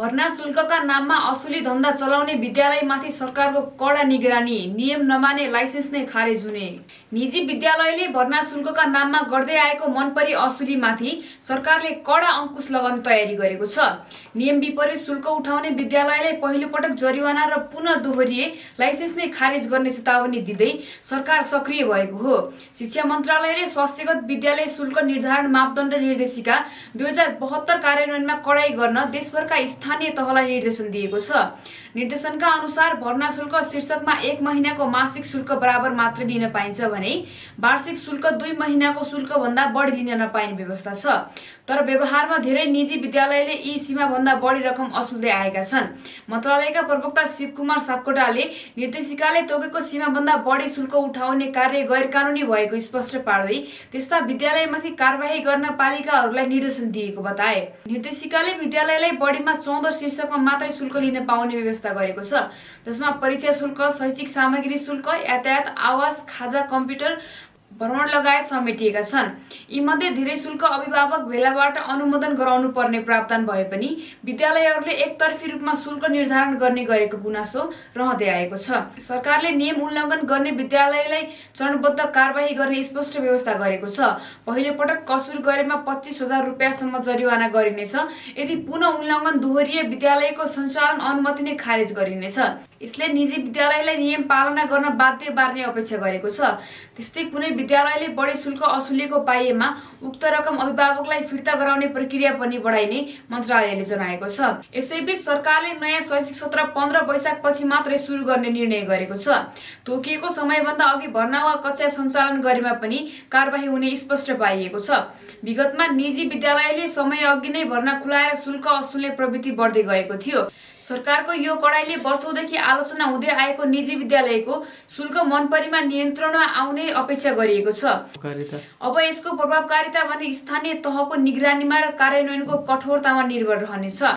भर्ना शुल्कका नाममा असुली धन्दा चलाउने विद्यालयमाथि सरकारको कडा निगरानी, नियम नमाने लाइसेन्स नै खारेज हुने। निजी विद्यालयले भर्ना शुल्कका नाममा गर्दै आएको मनपरी असुलीमाथि सरकारले कडा अंकुश लगाउने तयारी गरेको छ। नियम विपरीत शुल्क उठाउने विद्यालयलाई पहिलोपटक जरिवाना र पुनः दोहोरिए लाइसेन्स नै खारेज गर्ने चेतावनी दिँदै सरकार सक्रिय भएको हो। शिक्षा मन्त्रालयले स्वास्थ्यगत विद्यालय शुल्क निर्धारण मापदण्ड निर्देशिका 2072 कार्यान्वयनमा कडाई गर्न देशभरका स्थानीय तहलाई निर्देशन दिएको छ। निर्देशनका अनुसार भर्ना शुल्क शीर्षकमा 1 महिनाको मासिक शुल्क बराबर मात्र लिन पाइन्छ भने वार्षिक शुल्क 2 महिनाको शुल्क भन्दा बढी लिन नपाइने व्यवस्था छ। तर व्यवहारमा धेरै निजी विद्यालयले यी सीमा भन्दा बढी रकम असुल्दै आएका छन्। मन्त्रालयका प्रवक्ता शिवकुमार सापकोटाले निर्देशिकाले तोकेको सीमा भन्दा बढी शुल्क उठाउने कार्य गैर कानुनी भएको स्पष्ट पार्दै त्यस्ता विद्यालयमाथि कारबाही गर्न पालिकाहरूलाई निर्देशन दिएको बताए। निर्देशिकाले विद्यालयलाई बढीमा 14 शीर्षकमा मात्रै शुल्क लिन पाउने व्यवस्था गरेको छ, जसमा परीक्षा शुल्क, शैक्षिक सामग्री शुल्क, यातायात, आवास, खाजा, कम्प्युटर, भ्रमण लगायत समेटिएका छन्। यी मध्ये धेरै शुल्क अभिभावक भेलाबाट अनुमोदन गराउनु पर्ने प्रावधान भए पनि विद्यालयहरूले एकतर्फी रूपमा शुल्क निर्धारण गर्ने गरेको गुनासो रहँदै आएको छ। सरकारले नियम उल्लङ्घन गर्ने विद्यालयलाई चरणबद्ध कारबाही गर्ने स्पष्ट व्यवस्था गरेको छ। पहिलो पटक कसुर गरेमा 25,000 रुपियाँसम्म जरिवाना गरिनेछ। यदि पुनः उल्लङ्घन दोहोरिए विद्यालयको सञ्चालन अनुमति नै खारेज गरिनेछ। यसले निजी विद्यालयलाई नियम पालना गर्न बाध्य पार्ने अपेक्षा गरेको छ। त्यस्तै कुनै विद्यालयले बढी शुल्क असुलिएको पाइएमा उक्त रकम अभिभावकलाई फिर्ता गराउने प्रक्रिया पनि बढाइने मन्त्रालयले जनाएको छ। यसैबीच सरकारले नयाँ शैक्षिक सत्र 15 वैशाखपछि मात्रै सुरु गर्ने निर्णय गरेको छ। तोकिएको समयभन्दा अघि भर्ना वा कक्षा सञ्चालन गरेमा पनि कारबाही हुने स्पष्ट पाइएको छ। विगतमा निजी विद्यालयले समय अघि नै भर्ना खुलाएर शुल्क असुल्ने प्रवृत्ति बढ्दै गएको थियो। सरकारको यो कडाइले वर्षौंदेखि आलोचना हुँदै आएको निजी विद्यालयको शुल्क मनपरीमा नियन्त्रणमा आउने अपेक्षा गरिएको छ। अब यसको प्रभावकारिता भने स्थानीय तहको निगरानीमा र कार्यान्वयनको कठोरतामा निर्भर रहनेछ।